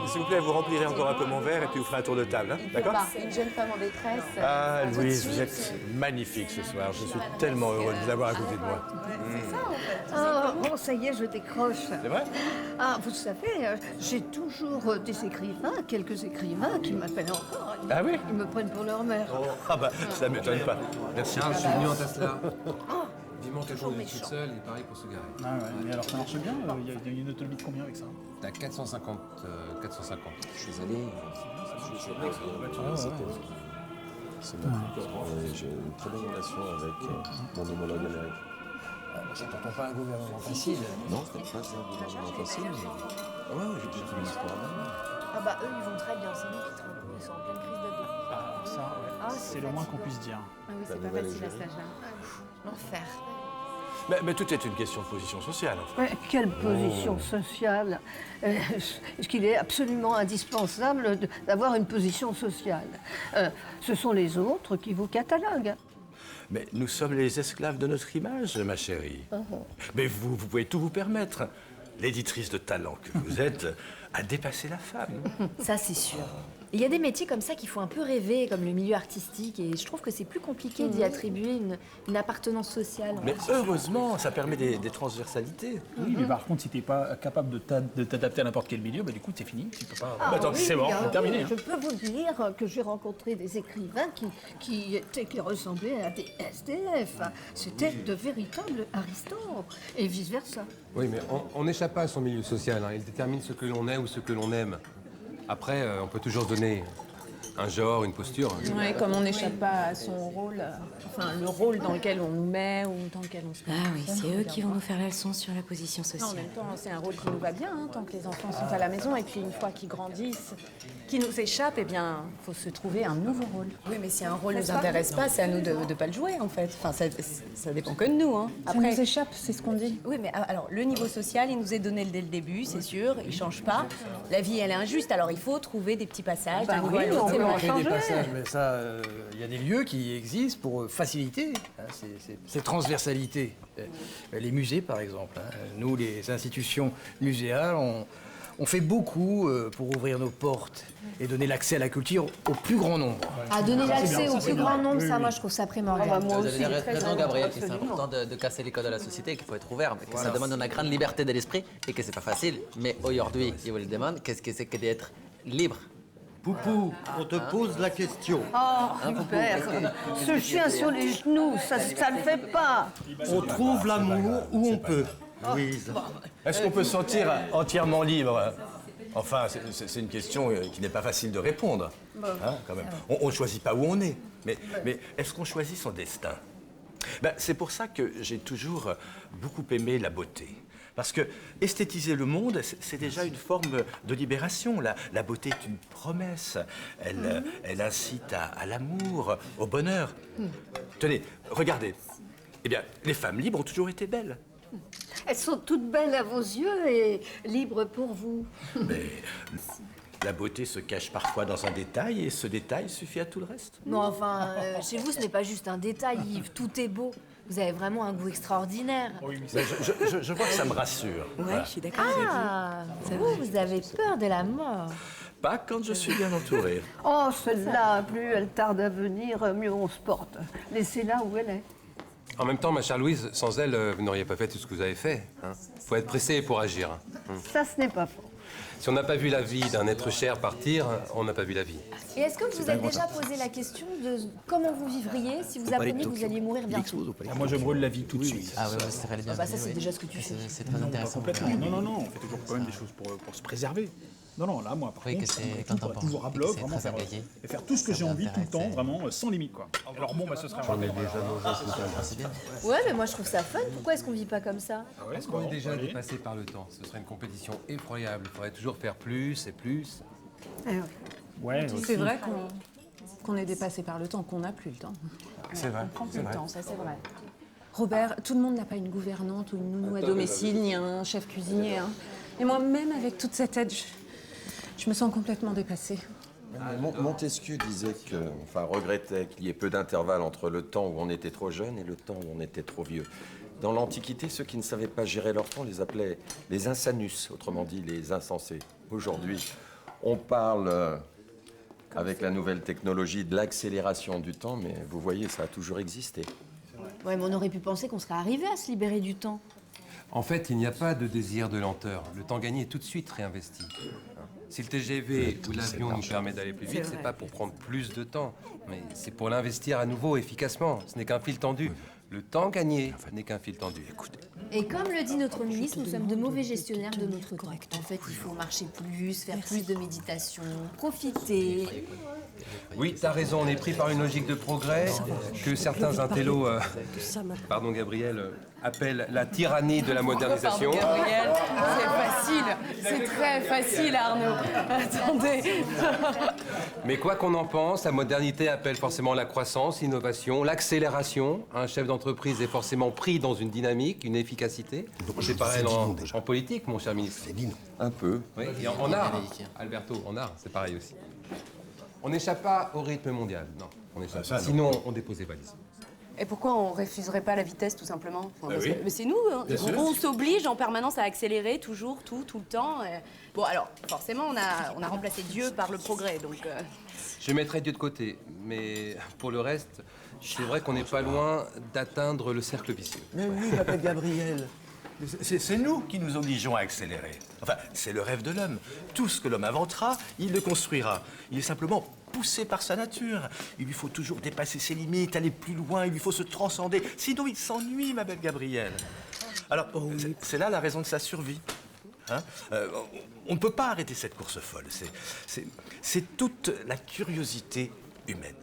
S'il vous plaît, vous remplirez encore un peu mon verre et puis vous ferez un tour de table, hein, d'accord? Une jeune femme en détresse. Ah, tout de Louise, suite. vous êtes magnifique ce soir. Je suis tellement heureux de vous avoir à côté de moi. Ah, bon, ça y est, je décroche. C'est vrai? Ah, vous savez, j'ai toujours des écrivains, quelques écrivains qui m'appellent encore. Ah oui? Ils me prennent pour leur mère. Ah bah, ça m'étonne pas. Merci. Tiens, je suis venu en Tesla. Vivement qu'elle conduit toute seule et pareil pour se garer. Ah ouais, mais alors ça marche bien, il y a une autonomie de combien avec ça? T'as 450. Je suis allé. C'est magnifique. J'ai une très bonne relation avec mon homologue américain. Ça t'entend pas un gouvernement facile. Non, c'est pas un gouvernement facile. Ouais, j'ai déjà fait une histoire là. Ah bah eux, ils vont très bien. C'est nous qui trompons. Ils sont en pleine crise d'ado. Ah, ça, ouais. Ah, c'est le moins qu'on puisse dire. Ah oui, c'est pas facile à cet âge-là. L'enfer. Mais tout est une question de position sociale. Enfin. Quelle position sociale. Est-ce qu'il est absolument indispensable d'avoir une position sociale? Ce sont les autres qui vous cataloguent. Mais nous sommes les esclaves de notre image, ma chérie. Mais vous pouvez tout vous permettre. L'éditrice de talent que vous êtes a dépassé la femme. Ça, c'est sûr. Il y a des métiers comme ça qui font un peu rêver, comme le milieu artistique, et je trouve que c'est plus compliqué d'y attribuer une appartenance sociale. Mais heureusement, ça permet des transversalités. Oui, mais par contre, si t'es pas capable de t'adapter à n'importe quel milieu, bah du coup, c'est fini. Tu peux pas. Ah, Tant pis, c'est bon, oui, c'est terminé. Je peux vous dire que j'ai rencontré des écrivains qui ressemblaient à des SDF. C'était de véritables aristocrates, et vice-versa. Oui, mais on n'échappe pas à son milieu social. Il détermine ce que l'on est ou ce que l'on aime. Après, on peut toujours se donner un genre, une posture. Ouais, comme on n'échappe pas à son rôle, enfin le rôle dans lequel on nous met ou dans lequel on se met. Ah oui, c'est eux qui vont nous faire la leçon sur la position Non, en sociale. même temps, c'est un rôle qui nous va bien, hein, tant que les enfants sont à la maison. Et puis une fois qu'ils grandissent, qu'ils nous échappent, eh bien, il faut se trouver un nouveau rôle. Oui, mais si un rôle ne nous intéresse pas, c'est à nous de ne pas le jouer, en fait. Enfin, ça dépend que de nous, hein. Ça nous échappe, c'est ce qu'on dit. Oui, mais alors, le niveau social, il nous est donné dès le début, c'est sûr, il change pas. La vie, elle est injuste, alors il faut trouver des petits passages d'un niveau à l'autre. C'est On vrai. fait des passages, mais ça, il y a des lieux qui existent pour faciliter cette transversalité. Les musées, par exemple. Nous, les institutions muséales, on fait beaucoup pour ouvrir nos portes et donner l'accès à la culture au plus grand nombre. À donner l'accès au plus grand nombre, ça, Oui, moi, oui. je trouve ça primordial. Moi Vous aussi, avez très raison, Gabriel, que c'est absolument. important de casser les codes de la société, qu'il faut être ouvert, mais que ça demande une grande liberté de l'esprit et que c'est pas facile. Mais aujourd'hui, je vous le demande, qu'est-ce que c'est que d'être libre? Poupou, on te pose la question. Oh, Hubert, ce chien sur les genoux, ça ne fait pas. On trouve l'amour où on peut. Louise. Est-ce qu'on peut se sentir entièrement libre? Enfin, c'est une question qui n'est pas facile de répondre. Hein, quand même. On ne choisit pas où on est. Mais est-ce qu'on choisit son destin? C'est pour ça que j'ai toujours beaucoup aimé la beauté. Parce que esthétiser le monde, c'est déjà une forme de libération. La beauté est une promesse. Elle incite à l'amour, au bonheur. Tenez, regardez. Eh bien, les femmes libres ont toujours été belles. Elles sont toutes belles à vos yeux et libres pour vous. Mais la beauté se cache parfois dans un détail et ce détail suffit à tout le reste. Non, enfin, chez vous, ce n'est pas juste un détail, Yves. Tout est beau. Vous avez vraiment un goût extraordinaire. Mais je vois que ça me rassure. Voilà. Je suis d'accord. Ah, vous avez peur de la mort. Pas quand je suis bien entouré. Oh, celle-là, plus elle tarde à venir, mieux on se porte. Laissez-la où elle est. En même temps, ma chère Louise, sans elle, vous n'auriez pas fait tout ce que vous avez fait. Faut être pressé pour agir. Ça, ce n'est pas faux. Si on n'a pas vu la vie d'un être cher partir, on n'a pas vu la vie. Et est-ce que vous vous êtes déjà posé la question de comment vous vivriez si vous appreniez que vous alliez mourir bientôt? Moi, je brûle la vie tout de suite. Ah ouais, c'est très bien. Bah ça, c'est déjà ce que tu fais. C'est très intéressant. Complètement. Non, on fait toujours quand même des choses pour se préserver. Non, là, moi, par Oui, contre, que c'est tout, quand on quoi, pense toujours à que bloc, c'est vraiment très faire, engagé. et faire tout ce que Ça j'ai envie tout le temps, m'intéresse, vraiment, sans limite, quoi. Alors bon, ce serait... J'en ai déjà mangé tout à l'heure. C'est bien. Ouais, mais moi, je trouve ça fun. Pourquoi est-ce qu'on vit pas comme ça? Parce qu'on est déjà dépassé par le temps. Ce serait une compétition effroyable. Il faudrait toujours faire plus et plus. Ouais, C'est vrai qu'on est dépassé par le temps, qu'on n'a plus le temps. C'est vrai. On prend plus le temps, ça c'est vrai. Robert, tout le monde n'a pas une gouvernante ou une nounou à domicile, ni un chef cuisinier. Hein. Et moi, même avec toute cette aide, je me sens complètement dépassée. Montesquieu disait regrettait qu'il y ait peu d'intervalle entre le temps où on était trop jeune et le temps où on était trop vieux. Dans l'Antiquité, ceux qui ne savaient pas gérer leur temps les appelaient les insanus, autrement dit les insensés. Aujourd'hui, On parle, avec la nouvelle technologie, de l'accélération du temps, mais vous voyez, ça a toujours existé. Ouais, mais on aurait pu penser qu'on serait arrivé à se libérer du temps. En fait, il n'y a pas de désir de lenteur. Le temps gagné est tout de suite réinvesti. Si le TGV ou l'avion nous permet d'aller plus vite, c'est pas pour prendre plus de temps, mais c'est pour l'investir à nouveau efficacement. Ce n'est qu'un fil tendu. Le temps gagné n'est qu'un fil tendu. Écoutez. Et comme le dit notre ministre, nous sommes de mauvais gestionnaires de notre temps. En fait, il faut marcher plus, faire plus de méditation, profiter. Oui, t'as raison, on est pris par une logique de progrès que certains intellos, pardon Gabriel, appellent la tyrannie de la modernisation. Pardon, Gabriel, c'est facile, c'est très facile, Arnaud. Attendez. Mais quoi qu'on en pense, la modernité appelle forcément la croissance, l'innovation, l'accélération. Un chef d'entreprise est forcément pris dans une dynamique, une efficacité. C'est pareil en politique, mon cher ministre. Un peu. Oui, et en art, Alberto, en art, c'est pareil aussi. On n'échappe pas au rythme mondial, non. On n'échappe pas. Sinon, on dépose les valises. Et pourquoi on refuserait pas la vitesse, tout simplement? oui. Mais c'est nous, hein. On s'oblige en permanence à accélérer, toujours, tout le temps. Bon, alors, forcément, on a remplacé Dieu par le progrès, donc... Je mettrai Dieu de côté, mais pour le reste, c'est vrai qu'on n'est pas loin d'atteindre le cercle vicieux. Mais oui, m'appelle Gabriel. C'est nous qui nous obligeons à accélérer. Enfin, c'est le rêve de l'homme. Tout ce que l'homme inventera, il le construira. Il est simplement poussé par sa nature. Il lui faut toujours dépasser ses limites, aller plus loin, il lui faut se transcender. Sinon, il s'ennuie, ma belle Gabrielle. Alors, c'est là la raison de sa survie. Hein, on ne peut pas arrêter cette course folle. C'est toute la curiosité humaine.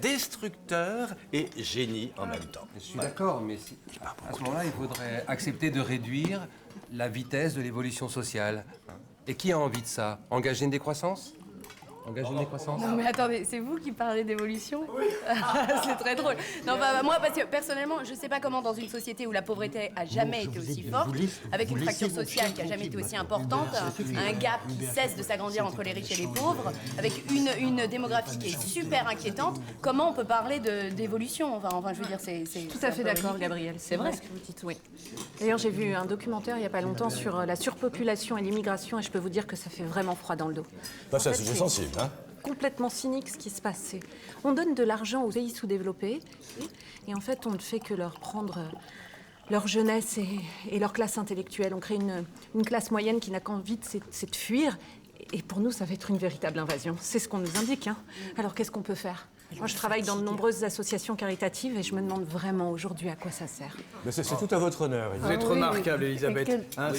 Destructeur et génie en même temps. Je suis d'accord, mais à ce moment-là, il faudrait accepter de réduire la vitesse de l'évolution sociale. Et qui a envie de ça? Engager une décroissance? Engager une décroissance? Non mais attendez, c'est vous qui parlez d'évolution? Oui. C'est très drôle. Non, bah, moi, parce que personnellement, je sais pas comment dans une société où la pauvreté a jamais été aussi forte, avec une fracture sociale qui a jamais été aussi importante, un gap qui cesse de s'agrandir entre les riches et les pauvres, avec une démographie qui est super inquiétante, comment on peut parler d'évolution? Enfin, je veux dire, c'est... Tout à fait d'accord, Gabriel. C'est vrai ce que vous dites, oui. D'ailleurs, j'ai vu un documentaire il y a pas longtemps sur la surpopulation et l'immigration, et je peux vous dire que ça fait vraiment froid dans le dos. C'est un sujet sensible, hein? Complètement cynique ce qui se passe. On donne de l'argent aux pays sous-développés et en fait on ne fait que leur prendre leur jeunesse et leur classe intellectuelle. On crée une classe moyenne qui n'a qu'envie c'est de fuir et pour nous ça va être une véritable invasion. C'est ce qu'on nous indique. Hein. Alors qu'est-ce qu'on peut faire? Moi je travaille dans de nombreuses associations caritatives et je me demande vraiment aujourd'hui à quoi ça sert. Mais c'est tout à votre honneur. Vous êtes remarquable, Elisabeth. Hein,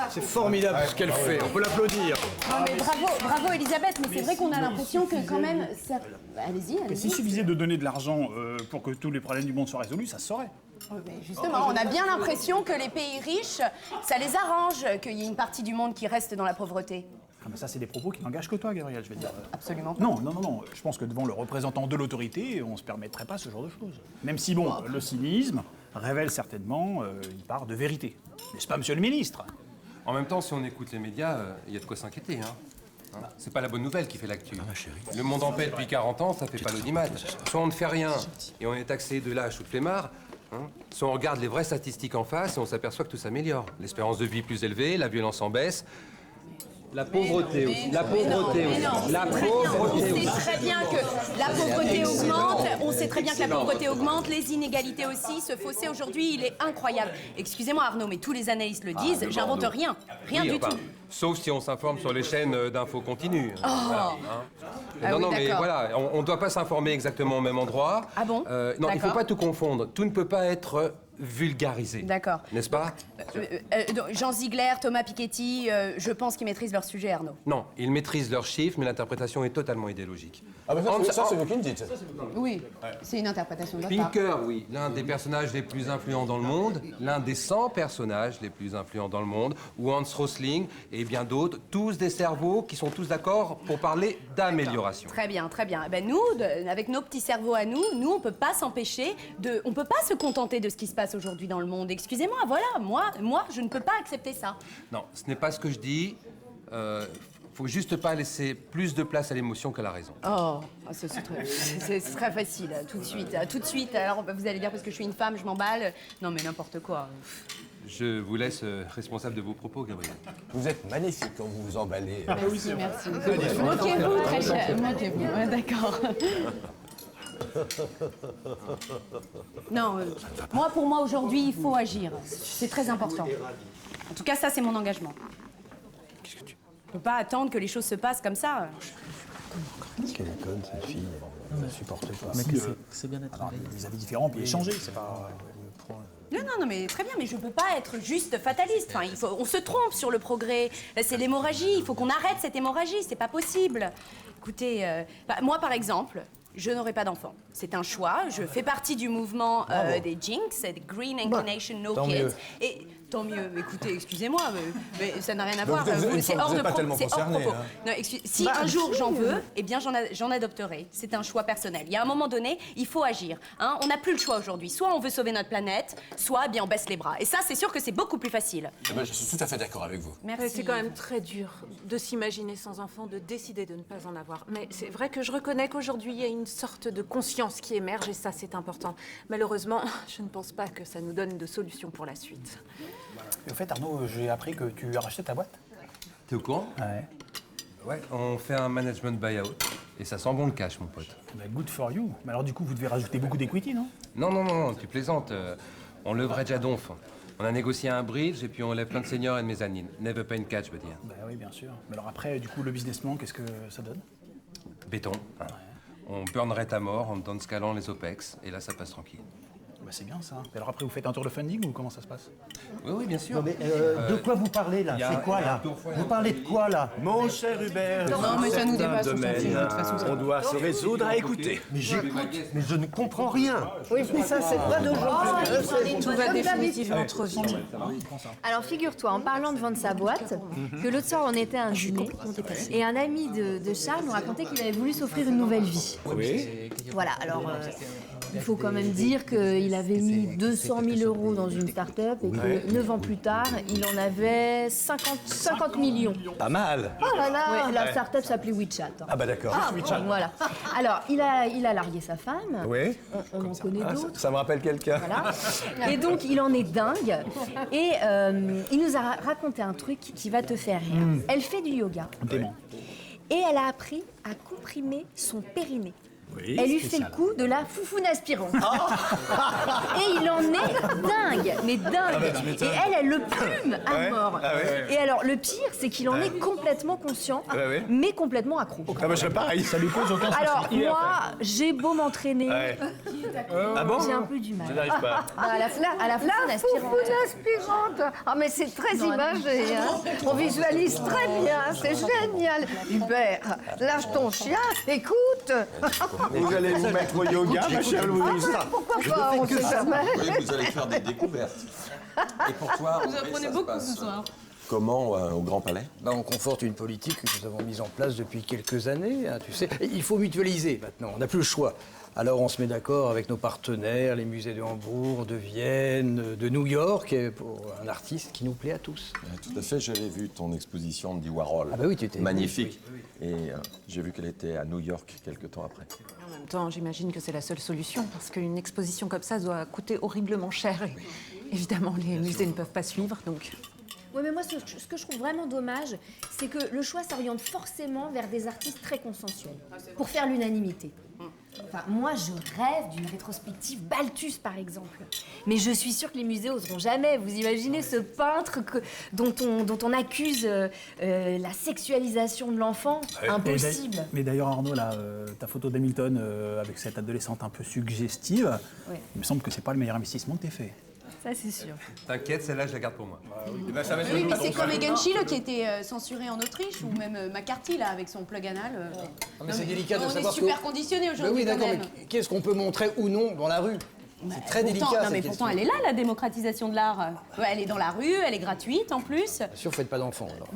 c'est formidable ce qu'elle fait. On peut l'applaudir. Non mais bravo Elisabeth, mais c'est vrai qu'on a l'impression que quand même... Ça... Allez-y. Mais s'il suffisait de donner de l'argent pour que tous les problèmes du monde soient résolus, ça se saurait. Justement, on a bien l'impression que les pays riches, ça les arrange qu'il y ait une partie du monde qui reste dans la pauvreté. Ah mais ça, c'est des propos qui n'engagent que toi, Gabriel, je vais te dire. Absolument. Non. Je pense que devant le représentant de l'autorité, on ne se permettrait pas ce genre de choses. Même si, bon, le cynisme révèle certainement une part de vérité. N'est-ce pas, monsieur le ministre? En même temps, si on écoute les médias, il y a de quoi s'inquiéter. C'est pas la bonne nouvelle qui fait l'actu. Le monde en paix depuis 40 ans, ça fait pas l'audimat. Soit on ne fait rien et on est taxé de lâche ou de flemmard, soit on regarde les vraies statistiques en face et on s'aperçoit que tout s'améliore. L'espérance de vie plus élevée, la violence en baisse. La pauvreté aussi. La pauvreté aussi. La pauvreté aussi. On sait très bien que la pauvreté augmente. On sait très bien que la pauvreté augmente. Les inégalités aussi. Ce fossé aujourd'hui, il est incroyable. Excusez-moi Arnaud, mais tous les analystes le disent. J'invente rien. Rien du tout. Sauf si on s'informe sur les chaînes d'infos continues. Oh. Voilà, non, mais voilà, on ne doit pas s'informer exactement au même endroit. Ah bon? Non, il ne faut pas tout confondre. Tout ne peut pas être vulgarisé. D'accord. N'est-ce pas? Jean Ziegler, Thomas Piketty, je pense qu'ils maîtrisent leur sujet, Arnaud. Non, ils maîtrisent leurs chiffres, mais l'interprétation est totalement idéologique. Ah bah ça c'est vous qui me dites. Oui, c'est une interprétation de votre part. Pinker, oui, l'un des personnages les plus influents dans le monde, l'un des 100 personnages les plus influents dans le monde, ou Hans Rosling et bien d'autres, tous des cerveaux qui sont tous d'accord pour parler d'amélioration. Très bien, très bien. Ben nous, avec nos petits cerveaux à nous, on peut pas s'empêcher de... On peut pas se contenter de ce qui se passe aujourd'hui dans le monde. Excusez-moi, voilà, moi, je ne peux pas accepter ça. Non, ce n'est pas ce que je dis. Faut juste pas laisser plus de place à l'émotion qu'à la raison. Oh, c'est très facile, tout de suite. Alors, vous allez dire parce que je suis une femme, je m'emballe. Non, mais n'importe quoi. Je vous laisse responsable de vos propos, Gabriel. Vous êtes magnifique quand vous vous emballez. Merci, merci. Moquez-vous, très cher. Moquez-vous, ouais, d'accord. Non, pour moi, aujourd'hui, il faut agir. C'est très important. En tout cas, ça, c'est mon engagement. On ne peut pas attendre que les choses se passent comme ça. Qu'est-ce qu'elle est conne, cette fille. Je ne supporte pas. C'est bien d'être Les avis différents, puis échanger, c'est pas... Non, mais très bien, mais je peux pas être juste fataliste. Enfin, on se trompe sur le progrès. C'est l'hémorragie. Il faut qu'on arrête cette hémorragie. C'est pas possible. Écoutez, moi, par exemple, je n'aurai pas d'enfant. C'est un choix. Je fais partie du mouvement des Jinx, des Green Inclination No tant Kids. mieux. Et tant mieux. Écoutez, excusez-moi, mais ça n'a rien à Donc, voir. vous êtes pas tellement concerné, hein. Non, si un jour j'en veux, eh bien j'en adopterai. C'est un choix personnel. Il y a un moment donné, il faut agir. Hein. On n'a plus le choix aujourd'hui. Soit on veut sauver notre planète, soit eh bien on baisse les bras. Et ça, c'est sûr que c'est beaucoup plus facile. Eh ben, je suis tout à fait d'accord avec vous. Merci. C'est quand même très dur de s'imaginer sans enfant, de décider de ne pas en avoir. Mais c'est vrai que je reconnais qu'aujourd'hui, il y a une sorte de conscience qui émerge et ça, c'est important. Malheureusement, je ne pense pas que ça nous donne de solution pour la suite. Et au fait, Arnaud, j'ai appris que tu as racheté ta boîte. T'es au courant? Ouais. Ouais, on fait un management buyout. Et ça sent bon le cash, mon pote. Bah, good for you. Mais alors, du coup, vous devez rajouter beaucoup d'equity, non? Non, tu plaisantes. On leverage à donf. On a négocié un bridge et puis on lève plein de seniors et de mezzanine. Never pay in catch, je veux dire. Bah oui, bien sûr. Mais alors après, du coup, le business plan, qu'est-ce que ça donne? Béton. Hein. On burnerait à mort en downscalant les OPEX. Et là, ça passe tranquille. Bah c'est bien ça. Et alors après, vous faites un tour de funding ou comment ça se passe? Oui, bien sûr. Non, mais de quoi vous parlez là? C'est quoi là? Vous parlez de quoi là? Mon cher Hubert, Non, mais ça nous dépasse, on s'en fout, de toute façon. on doit se résoudre à écouter. Mais j'écoute, mais je ne comprends rien. Oui, mais ça, c'est pas d'aujourd'hui. Tout va définitivement trop vite. Alors figure-toi, en parlant de vendre sa boîte, que l'autre soir on était à un dîner et un ami de Charles nous racontait qu'il avait voulu s'offrir une nouvelle vie. Oui. Voilà, alors il faut quand même dire qu'il avait mis 200 000 euros dans une start-up et que 9 ans plus tard, il en avait 50 millions. Pas mal. Oh là là, la start-up s'appelait WeChat. Hein. Ah bah d'accord. Voilà. Alors, il a largué sa femme. Oui. On en connaît d'autres. Ça me rappelle quelqu'un. Voilà. Et donc, il en est dingue. Et il nous a raconté un truc qui va te faire rire. Elle fait du yoga. Et elle a appris à comprimer son périnée. Oui, elle lui fait le coup de la foufoune aspirante. Et il en est dingue, mais dingue. Et elle le plume à mort. Et alors, le pire, c'est qu'il en est complètement conscient, mais complètement accro. Ah bah je serais pareil. Ça lui pose aucun souci. Alors, moi, j'ai beau m'entraîner, Ah bon? j'ai un peu du mal. Je n'arrive pas. À la foufoune aspirante. Foufoune aspirante. Ah, mais c'est très imagé. Hein. On visualise très bien. C'est génial. Hubert, lâche ton chien. Écoute. Vous allez vous mettre au yoga, ma chère Louise. Pourquoi pas? On sait jamais. Oui, vous allez faire des découvertes. Et pour toi, Vous apprenez beaucoup ce soir. Comment au Grand Palais? Là, on conforte une politique que nous avons mise en place depuis quelques années. Hein, tu sais, il faut mutualiser maintenant. On n'a plus le choix. Alors, on se met d'accord avec nos partenaires, les musées de Hambourg, de Vienne, de New York, pour un artiste qui nous plaît à tous. Tout à fait, j'avais vu ton exposition d'Andy Warhol. Ah bah oui, tu étais... Magnifique. Et j'ai vu qu'elle était à New York quelques temps après. En même temps, j'imagine que c'est la seule solution, parce qu'une exposition comme ça doit coûter horriblement cher. Et évidemment, les musées ne peuvent pas suivre, donc... Oui, mais moi, ce que je trouve vraiment dommage, c'est que le choix s'oriente forcément vers des artistes très consensuels, pour faire l'unanimité. Enfin, moi, je rêve d'une rétrospective Balthus, par exemple. Mais je suis sûre que les musées oseront jamais. Vous imaginez ce peintre dont on accuse la sexualisation de l'enfant? Impossible. Mais d'ailleurs, Arnaud, là, ta photo d'Hamilton avec cette adolescente un peu suggestive, il me semble que c'est pas le meilleur investissement que t'aies fait. Ça, c'est sûr. T'inquiète, celle-là, je la garde pour moi. Oui, mais c'est comme Egan Schiele qui était censuré en Autriche, ou même McCarthy, là, avec son plug anal. Mais c'est délicat de savoir on est super conditionné aujourd'hui, oui, quand d'accord, même. mais qu'est-ce qu'on peut montrer ou non dans la rue? C'est très délicat, Non, cette mais question. pourtant, elle est là, la démocratisation de l'art. Ouais, elle est dans la rue, elle est gratuite, en plus. Bien sûr, faites pas d'enfants, alors.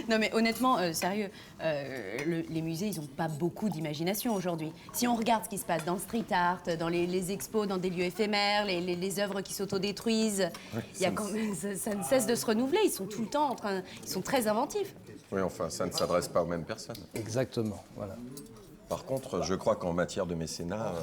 Non, mais honnêtement, sérieux, les musées, ils n'ont pas beaucoup d'imagination aujourd'hui. Si on regarde ce qui se passe dans le street art, dans les expos, dans des lieux éphémères, les œuvres qui s'autodétruisent, il y a quand même, ça ne cesse de se renouveler. Ils sont tout le temps ils sont très inventifs. Oui, enfin, ça ne s'adresse pas aux mêmes personnes. Exactement, voilà. Par contre, je crois qu'en matière de mécénat,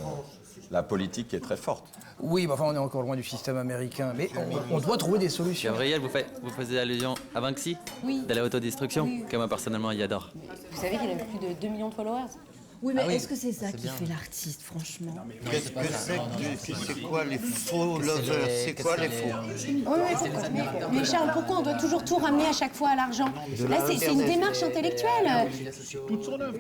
la politique est très forte. Oui, mais enfin, on est encore loin du système américain. Mais on doit trouver des solutions. Gabriel, vous faisiez allusion à Banksy? Oui. De la autodestruction? Oui. Que moi, personnellement, il adore. Vous savez qu'il a plus de 2 millions de followers? Oui, mais Ah oui, est-ce que c'est ça c'est qui bien. fait l'artiste, franchement? Qu'est-ce que c'est quoi les faux lovers? C'est quoi les faux? Mais Charles, pourquoi on doit toujours tout ramener à chaque fois à l'argent? Là, c'est une démarche intellectuelle.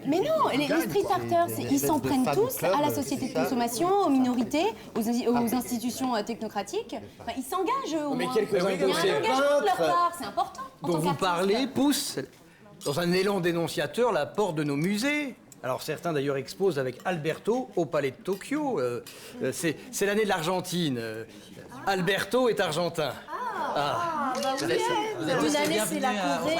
Mais non, les street arters, ils s'en prennent tous à la société de consommation, aux minorités, aux institutions technocratiques. Enfin, ils s'engagent au moins. Mais quelques-uns Il y a de un ces engagement de leur peintres part, c'est important. en dont tant vous qu'artiste. parlez poussent, dans un élan dénonciateur, la porte de nos musées. Alors certains d'ailleurs exposent avec Alberto au Palais de Tokyo. C'est l'année de l'Argentine. Alberto est argentin. Une année c'est la Corée,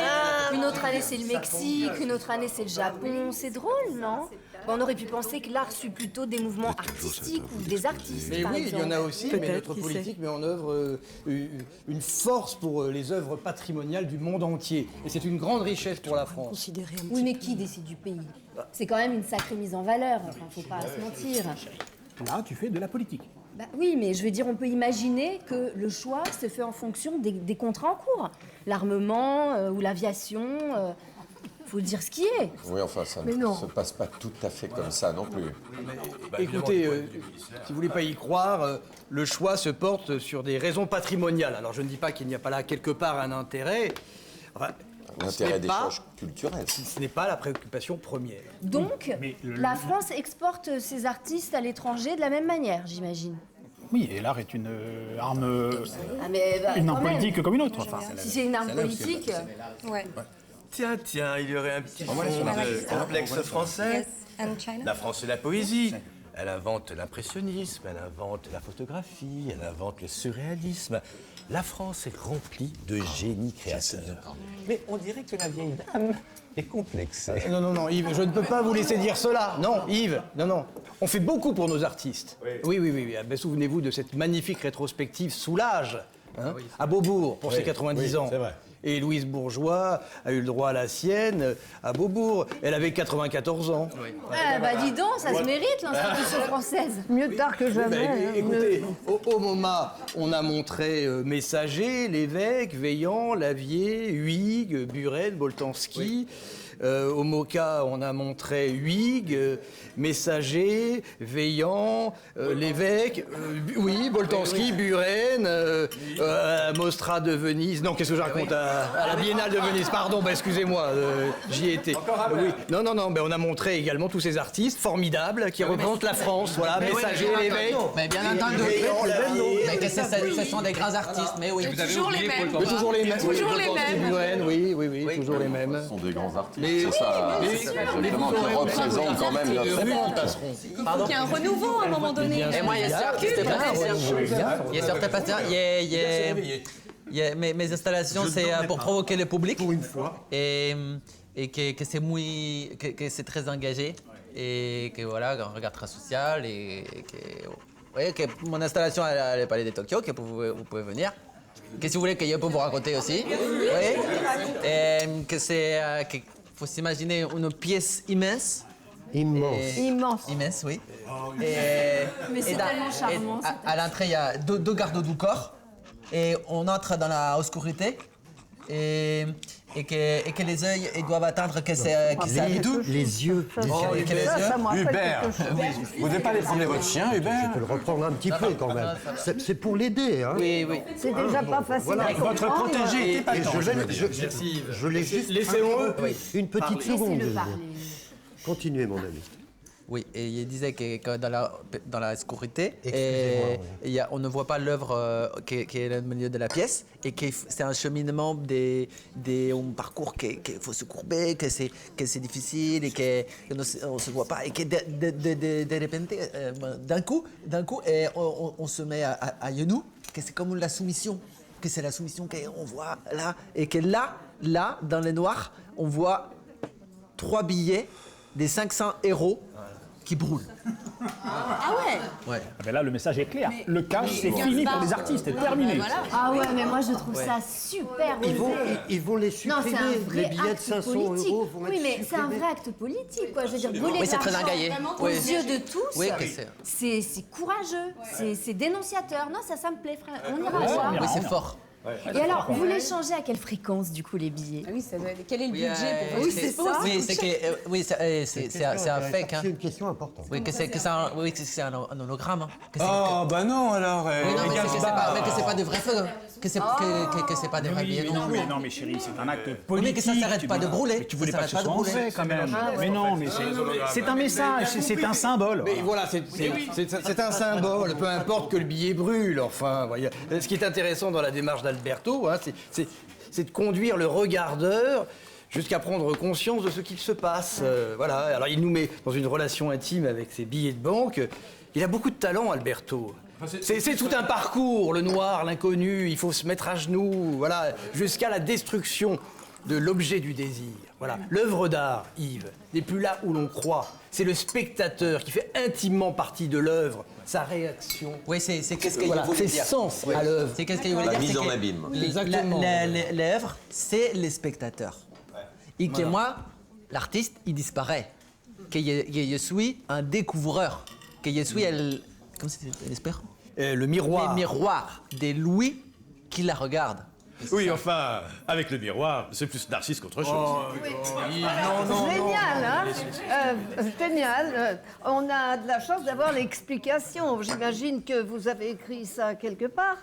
une autre année c'est le Mexique, une autre année c'est le Japon. C'est drôle, non? On aurait pu penser que l'art suit plutôt des mouvements artistiques ou des artistes, Mais par oui, exemple. il y en a aussi, mais notre politique met en œuvre une force pour les œuvres patrimoniales du monde entier. Et c'est une grande richesse pour la France. Oui, mais qui décide du pays? C'est quand même une sacrée mise en valeur, enfin, faut pas se mentir. Là, tu fais de la politique. Bah oui, mais je veux dire, on peut imaginer que le choix se fait en fonction des contrats en cours. L'armement ou l'aviation, faut dire ce qui est. Oui, enfin, ça Mais ne non. se passe pas tout à fait comme ça non plus. Écoutez, si vous voulez pas y croire, le choix se porte sur des raisons patrimoniales. Alors je ne dis pas qu'il n'y a pas là quelque part un intérêt. Enfin, L'intérêt d'échange culturel. ce n'est pas la préoccupation première. Donc, la France exporte ses artistes à l'étranger de la même manière, j'imagine. Oui, et l'art est une arme, Ah mais une quand arme même. politique comme une autre. Enfin, Si c'est une arme politique, Ouais. Tiens, il y aurait un petit fond de complexe français. La France, c'est la poésie. Elle invente l'impressionnisme, elle invente la photographie, elle invente le surréalisme. La France est remplie de génies créateurs. Mais on dirait que la vieille dame est complexée. Non, Yves, je ne peux pas vous laisser dire cela. Non, Yves, non. On fait beaucoup pour nos artistes. Oui. Ah ben, souvenez-vous de cette magnifique rétrospective Soulage, à Beaubourg, pour ses 90 ans. C'est vrai. Et Louise Bourgeois a eu le droit à la sienne à Beaubourg. Elle avait 94 ans. ah, bah dis donc, ça se mérite l'institution française. Mieux tard que jamais. hein. Écoutez, au MoMA, on a montré Messager, Lévesque, Vaillant, Lavier, Huyghe, Buren, Boltanski. Au MoCA, on a montré Huyghe, Messager, Vaillant, Lévesque, Boltanski, Buren, Mostra de Venise. Non, qu'est-ce que je raconte à la Biennale de Venise, pardon, excusez-moi, j'y étais. Oui. Non, on a montré également tous ces artistes formidables qui représentent la France. Voilà, Messager, Lévesque. Mais bien entendu. Vaillant, Lavier. Mais que ce sont des grands artistes, mais oui. Vous avez Toujours oublié les Paul mêmes. Thomas. Toujours les mêmes. Toujours les Boltanski, mêmes. Buren, oui, toujours les mêmes. Ce sont des grands artistes, Mais- c'est ça, mais- exactement, qui représentent quand même notre époque. Il faut qu'il y ait un renouveau à un moment donné. Et moi, il y a sûr qui s'est passé. Il y a sûr passé. Mes installations, c'est pour provoquer le public. Pour une fois. Et que c'est très engagé. Et que voilà, un regard très social. Et que mon installation à le Palais de Tokyo, que vous pouvez venir. Que si vous voulez que je peux vous raconter aussi. Oui. Et que c'est. Qu'il faut s'imaginer une pièce immense. Immense. Immense, oui. Mais c'est tellement charmant. À l'entrée, il y a deux gardes du corps. Et on entre dans la obscurité. Et que les yeux ils doivent attendre que c'est tout. Les yeux. Que les yeux. Ça me rappelle Hubert, quelque chose. vous n'avez pas aller promener votre chien, Hubert? Je peux le reprendre un petit peu quand même. C'est pour l'aider, hein. Oui. C'est déjà pas facile à Votre comprendre. protégé était pas Et temps. je l'ai juste Laissez-moi une petite seconde. Laissez-le parler. Continuez, mon ami. Oui, et il disait que dans la obscurité, Excusez-moi, on ne voit pas l'œuvre qui est au milieu de la pièce et que c'est un cheminement, un parcours qu'il faut se courber, que c'est difficile et qu'on ne se voit pas et que de repente, d'un coup, on se met à genoux, que c'est comme la soumission, que c'est la soumission qu'on voit là et que là, dans le noir, on voit 3 billets des 500 euros qui brûlent. Ah ouais. Ouais. Ah ben là, le message est clair. Le cash, c'est fini pour les artistes, c'est terminé. Ah ouais, mais moi je trouve ça super osé. Ils vont les Non, supprimer. c'est un vrai Les billets de acte 500 politique. euros vont Oui, être mais c'est un supprimés. vrai acte politique, quoi. Je veux dire, brûler Oui, c'est de très l'argent ingaillé. aux Oui. yeux de tous, Oui, que c'est courageux, c'est dénonciateur. Non, ça me plaît, frère. On ira voir. Oui, c'est fort. Et alors, vous les changez à quelle fréquence, du coup, les billets? Ah oui, ça doit... Quel est le budget pour Oui, c'est ça. Oui, c'est que c'est un fake. Hein. C'est une question importante. Oui, que c'est un hologramme. Hein. Oh, bah non, alors. Oui, non, mais que c'est pas de vrais feux. Que c'est pas des vrais billets non plus. Non, mais chérie, c'est un acte Oui, politique. mais que ça s'arrête pas de brûler. Mais tu voulais Ça pas que ce s'arrête soit pas en de brûler. fait, quand même. Mais non, mais c'est un message, c'est un symbole. Mais voilà, c'est un symbole, peu importe que le billet brûle, enfin. Voyez. Ce qui est intéressant dans la démarche d'Alberto, hein, c'est de conduire le regardeur jusqu'à prendre conscience de ce qu'il se passe. Voilà. Alors il nous met dans une relation intime avec ses billets de banque. Il a beaucoup de talent, Alberto. C'est tout un parcours, le noir, l'inconnu, il faut se mettre à genoux, voilà, jusqu'à la destruction de l'objet du désir. Voilà. L'œuvre d'art, Yves, n'est plus là où l'on croit. C'est le spectateur qui fait intimement partie de l'œuvre, sa réaction. Oui, c'est qu'est-ce qu'il Voilà, voulait c'est dire. sens à l'œuvre. C'est qu'est-ce qu'il voulait La dire. mise c'est en que abîme. Exactement. L'œuvre, c'est le spectateur. Et que moi, l'artiste, il disparaît. Que je suis un découvreur. Que je suis comment c'est l'espère? Le miroir. Le miroir de Louis qui la regarde. Oui, enfin, avec le miroir, c'est plus Narcisse qu'autre chose. Génial, hein génial. On a de la chance d'avoir l'explication. J'imagine que vous avez écrit ça quelque part.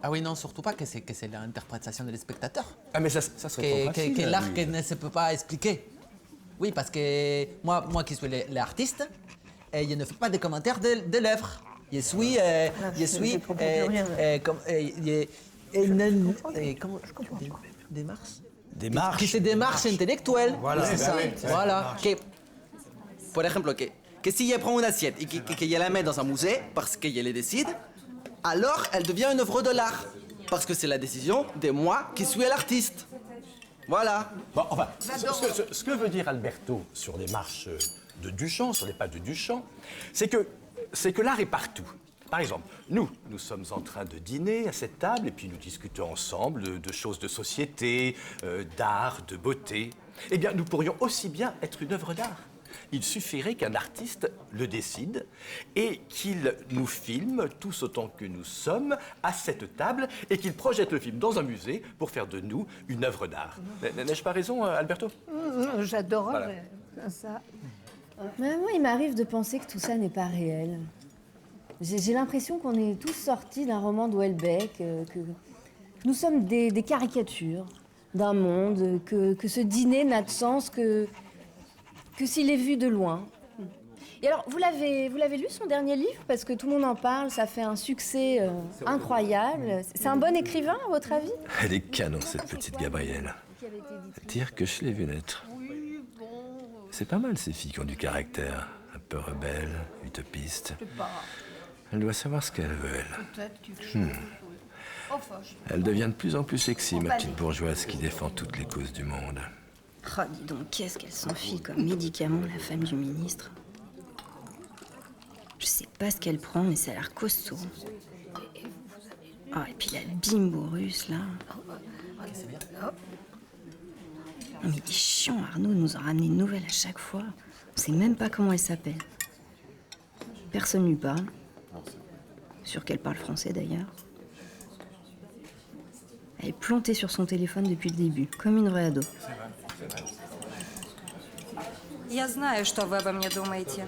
Ah oui, non, surtout pas que c'est l'interprétation de spectateur. Ah, mais ça serait trop facile. Que l'art que ne se peut pas expliquer. Oui, parce que moi qui suis l'artiste, je ne fais pas de commentaires de l'œuvre. Je suis Démarche. Que c'est démarche intellectuelle. Voilà, c'est ça. oui, Voilà. Por ejemplo, que si je prends une assiette et que je la mets dans un musée parce que je le décide, alors elle devient une œuvre de l'art. Parce que c'est la décision de moi qui suis l'artiste. Voilà. Bon, enfin, ce que veut dire Alberto sur les marches de Duchamp, sur les pas de Duchamp, c'est que l'art est partout. Par exemple, nous sommes en train de dîner à cette table et puis nous discutons ensemble de choses de société, d'art, de beauté. Eh bien, nous pourrions aussi bien être une œuvre d'art. Il suffirait qu'un artiste le décide et qu'il nous filme tous autant que nous sommes à cette table et qu'il projette le film dans un musée pour faire de nous une œuvre d'art. N'ai-je pas raison, Alberto? J'adorerais ça. Mais moi, il m'arrive de penser que tout ça n'est pas réel. J'ai l'impression qu'on est tous sortis d'un roman de Houellebecq, que nous sommes des caricatures d'un monde, que ce dîner n'a de sens que s'il est vu de loin. Et alors, vous l'avez lu, son dernier livre? Parce que tout le monde en parle, ça fait un succès incroyable. C'est un bon écrivain, à votre avis? Elle est canon, cette petite Gabrielle. Dire que je l'ai vu naître. C'est pas mal, ces filles qui ont du caractère. Un peu rebelles, utopistes. Elle doit savoir ce qu'elle veut, elle. Peut-être quelque chose. Elle devient de plus en plus sexy, ma petite bourgeoise qui défend toutes les causes du monde. Oh, dis donc, qu'est-ce qu'elle s'enfile comme médicament, la femme du ministre. Je sais pas ce qu'elle prend, mais ça a l'air costaud. Ah, et puis la bimbo russe, là. Mais il est chiant, Arnaud nous en ramener une nouvelle à chaque fois. On sait même pas comment elle s'appelle. Personne lui parle. Sûr qu'elle parle français, d'ailleurs. Elle est plantée sur son téléphone depuis le début, comme une vraie ado. Я знаю, что вы обо мне думаете.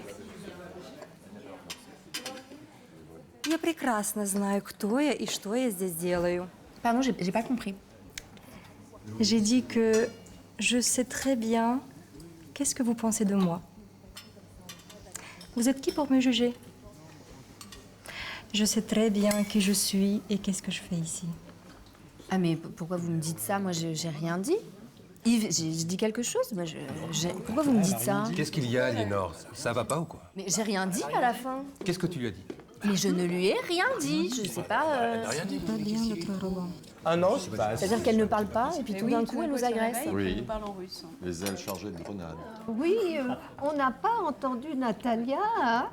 Я прекрасно знаю, кто я и что я здесь делаю. Pardon, j'ai pas compris. J'ai dit que je sais très bien qu'est-ce que vous pensez de moi. Vous êtes qui pour me juger? Je sais très bien qui je suis et qu'est-ce que je fais ici. Ah, mais pourquoi vous me dites ça? Moi, j'ai rien dit. Yves, j'ai dit quelque chose? Moi, pourquoi vous me dites ça? Qu'est-ce qu'il y a, Aliénor? Ça va pas ou quoi? Mais j'ai rien dit à la fin. Qu'est-ce que tu lui as dit? Mais je ne lui ai rien dit. Je sais pas. Rien dit. Ah non, c'est pas... C'est-à-dire qu'elle ne parle pas et puis tout d'un coup, elle nous agresse. Oui. Elle parle en russe. Les ailes chargées de grenades. Oui, on n'a pas entendu Natalia, hein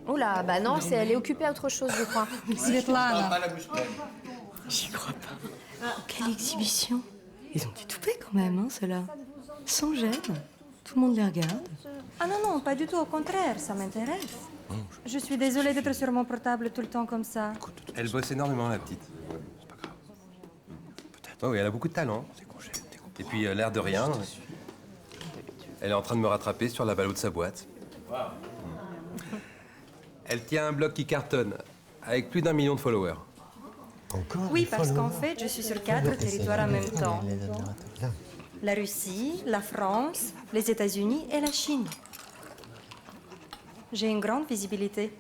Oula, bah non, elle est occupée à autre chose, je crois. Svetlana. Pas la bouche pleine. J'y crois pas. Quelle exhibition. Ils ont du toupet quand même, hein, ceux-là. Sans gêne. Tout le monde les regarde. Ah non, non, pas du tout. Au contraire, ça m'intéresse. Je suis désolée d'être sur mon portable tout le temps comme ça. Elle bosse énormément, la petite. C'est pas grave. Peut-être. Oui, elle a beaucoup de talent. Et puis, l'air de rien, elle est en train de me rattraper sur la balot de sa boîte. Elle tient un blog qui cartonne, avec plus d'1 million de followers. Oui, parce qu'en fait, je suis sur 4 territoires en même temps. La Russie, la France, les États-Unis et la Chine. J'ai une grande visibilité.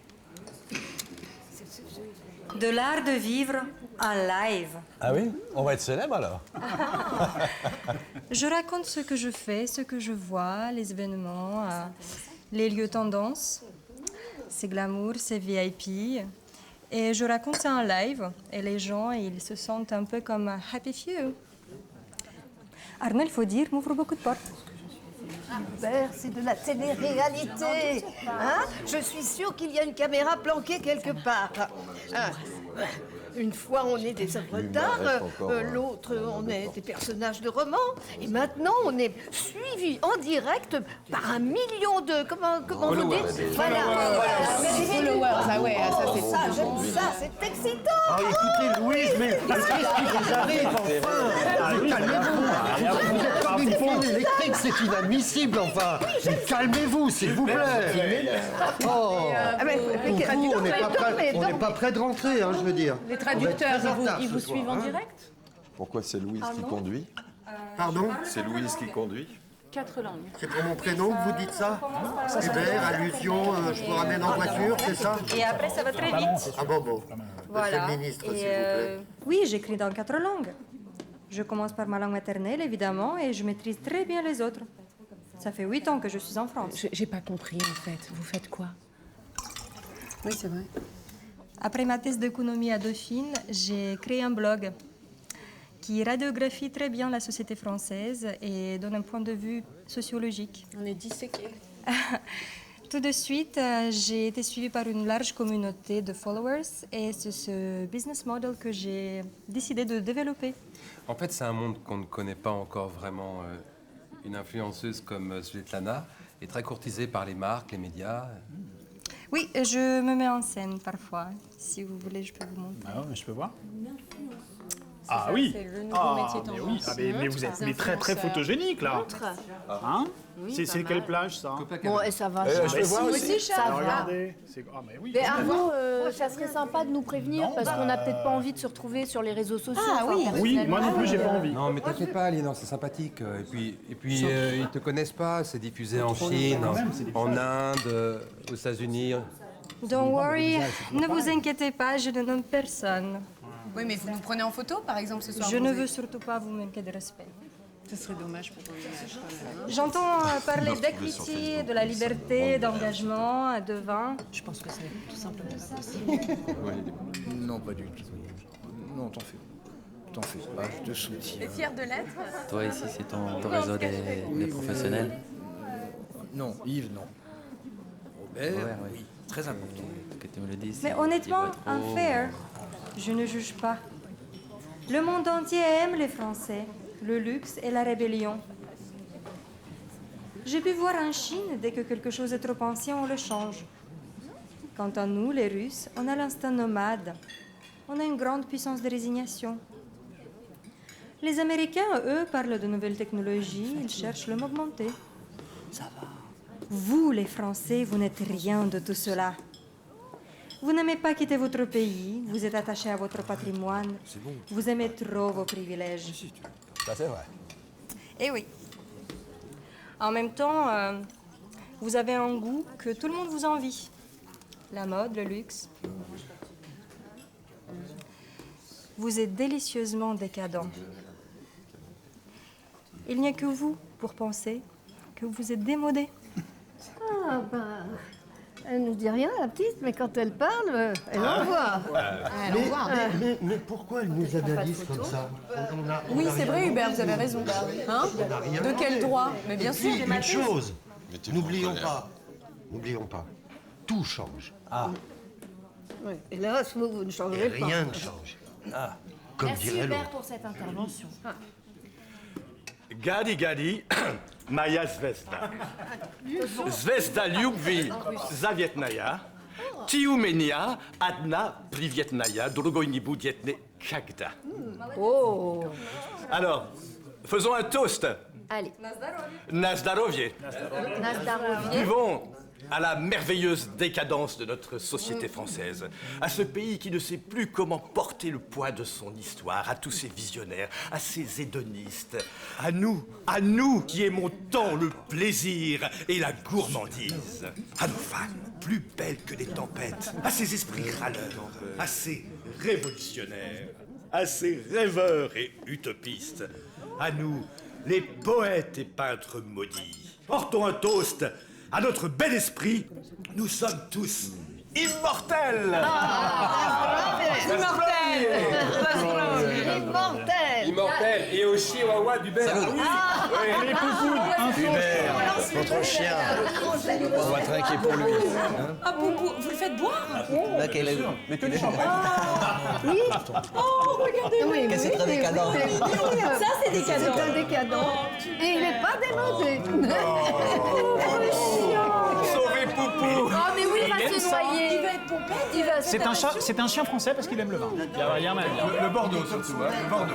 De l'art de vivre en live. Ah oui? On va être célèbre alors? Je raconte ce que je fais, ce que je vois, les événements, les lieux tendances. C'est glamour, c'est VIP. Et je raconte ça en live. Et les gens, ils se sentent un peu comme happy few. Arnaud, il faut dire, m'ouvre beaucoup de portes. Hubert, c'est de la télé-réalité. Hein? Je suis sûre qu'il y a une caméra planquée quelque part. Hein? Une fois, on est des œuvres d'art, l'autre, on est des personnages de romans. Et maintenant, on est suivi en direct par 1 million de... Comment vous dites? Voilà. Followers, ah ouais, ça c'est ça, j'aime ça, c'est excitant. Ah, écoutez, Louise, mais qu'est-ce qui vous arrive, enfin? Calmez-vous. Vous êtes comme une pile électrique, c'est inadmissible, enfin. Calmez-vous, s'il vous plaît. Oh, on n'est pas prêt de rentrer, hein, je veux dire. Les traducteurs, ils vous suivent en direct? Pourquoi c'est Louise qui conduit? Pardon? C'est Louise qui conduit? 4 langues. C'est pour mon prénom que vous dites ça? Hubert, allusion, je vous ramène en voiture, c'est ça? Et après, ça va très vite. Ah bon. Voilà. Monsieur le ministre, Et, s'il vous plaît. oui, j'écris dans 4 langues. Je commence par ma langue maternelle, évidemment, et je maîtrise très bien les autres. Ça fait 8 ans que je suis en France. J'ai pas compris, en fait. Vous faites quoi? Oui, c'est vrai. Après ma thèse d'économie à Dauphine, j'ai créé un blog qui radiographie très bien la société française et donne un point de vue sociologique. On est disséqués. Tout de suite, j'ai été suivie par une large communauté de followers et c'est ce business model que j'ai décidé de développer. En fait, c'est un monde qu'on ne connaît pas encore vraiment. Une influenceuse comme Svetlana est très courtisée par les marques, les médias. Oui, je me mets en scène parfois. Si vous voulez, je peux vous montrer. Ah, mais je peux voir. Ah oui. C'est le nouveau métier mais tendance. oui. Ah, mais vous êtes très très photogénique là. Hein? C'est quelle plage ça? Bon, et ça va. Je peux voir aussi. Ça va. Regardez. Ah, mais oui. Mais Arnaud, ça serait sympa de nous prévenir parce qu'on n'a peut-être pas envie de se retrouver sur les réseaux sociaux. Ah oui. Oui, moi non plus, j'ai pas envie. Non, mais t'inquiète pas, Aliénor, c'est sympathique. Et puis ils te connaissent pas. C'est diffusé en Chine, en Inde, aux États-Unis. Don't worry, ne vous inquiétez pas, je ne nomme personne. Oui, mais vous nous prenez en photo, par exemple, ce soir? Je ne veux surtout pas vous manquer de respect. Ce serait dommage pour vous. J'entends parler d'équité, de la liberté, d'engagement, de vin. Je pense que c'est tout simplement ça. Non, pas du tout. Non, t'en fais pas, je te soutiens. T'es fier de l'être? Toi, ici, c'est ton réseau des professionnels? Non, Yves, non. Robert, Ouais. oui, très important. Que tu me le dises. Mais honnêtement, unfair. Je ne juge pas. Le monde entier aime les Français, le luxe et la rébellion. J'ai pu voir en Chine, dès que quelque chose est trop ancien, on le change. Quant à nous, les Russes, on a l'instinct nomade. On a une grande puissance de résignation. Les Américains, eux, parlent de nouvelles technologies, ils cherchent le m'augmenter. Ça va. Vous, les Français, vous n'êtes rien de tout cela. Vous n'aimez pas quitter votre pays, vous êtes attaché à votre patrimoine, vous aimez trop vos privilèges. Ça, c'est vrai. Eh oui. En même temps, vous avez un goût que tout le monde vous envie. La mode, le luxe. Vous êtes délicieusement décadent. Il n'y a que vous pour penser que vous êtes démodé. Ah ben, elle ne dit rien, la petite, mais quand elle parle, elle envoie. Mais pourquoi elle nous analyse comme ça? Oui, c'est vrai, Hubert, vous avez raison. Hein? De quel droit? Mais bien sûr. Une chose, n'oublions pas, tout change. Ah, Oui. Hélas, vous ne changerez Et pas. rien ne change. Comme Merci dirait Hubert l'autre. pour cette intervention. Gadi Gadi, Maya Zvezda. Zvezda Lyubvi Zavietnaya, Tiumenia, Adna Privietnaya, Drugojni Budietne Kagda. Oh. Alors, faisons un toast. Allez. Na zdarovie. Nazdarovier. Buvons à la merveilleuse décadence de notre société française, à ce pays qui ne sait plus comment porter le poids de son histoire, à tous ces visionnaires, à ces hédonistes, à nous qui aimons tant le plaisir et la gourmandise, à nos femmes plus belles que les tempêtes, à ces esprits râleurs, à ces révolutionnaires, à ces rêveurs et utopistes, à nous, les poètes et peintres maudits. Portons un toast à notre bel esprit. Nous sommes tous immortels. Immortel et aussi Wawa d'Hubert. Les poupounes, Hubert, votre chien. On va trinquer pour lui. Hein. Ah, Poupou, vous le faites boire? Là, quel est... Mais tu les Oui. Oh, regardez. Oui, Que c'est très décadent. Ça, c'est décadent. C'est un décadent. Et il n'est pas démodé. Sauvez Poupou. Oh mais oui, il va se noyer. Il va être pompette. Il va c'est un chien français parce qu'il aime le vin. Il y a un mal. Le Bordeaux surtout, hein, le Bordeaux.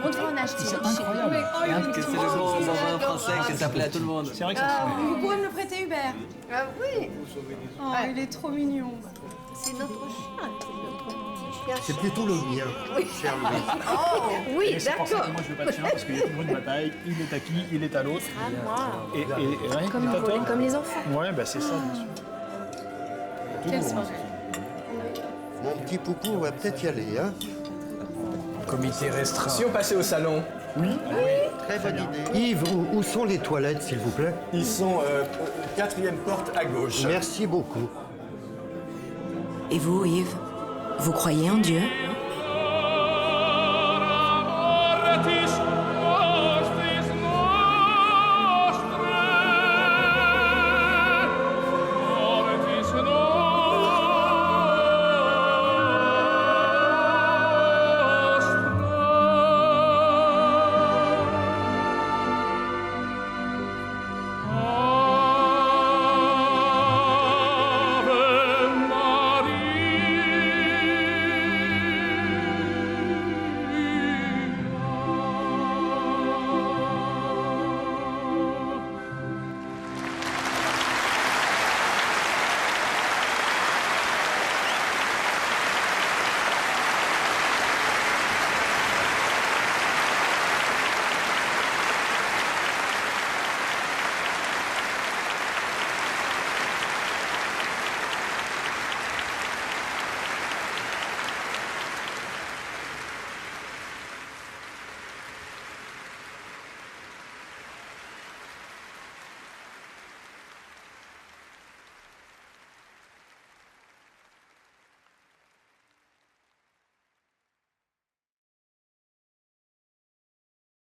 On devrait en acheter. C'est incroyable. Que c'est le bon vin français que ça plaît à tout le monde. C'est vrai que ça Vous pourrez me le prêter, Hubert? Ah oui. Oh, il est trop mignon. C'est notre chien. C'est plutôt le mien, cher Louis. Oh, oui, Et c'est pour ça d'accord. que moi je veux pas de chien parce qu'il y a toujours une bataille. Il est à qui, il est à l'autre. À moi. Et rien Comme il est à un toi. problème, comme les enfants. Ouais, bah c'est ça, bien sûr. Quelle Toujours, hein. soirée. Mon petit Poupou, on va peut-être y aller, hein. Comité restreint. Si on passait au salon. Oui. Très bonne idée. Yves, où sont les toilettes, s'il vous plaît? Ils sont quatrième porte à gauche. Merci beaucoup. Et vous, Yves, vous croyez en Dieu? Oratis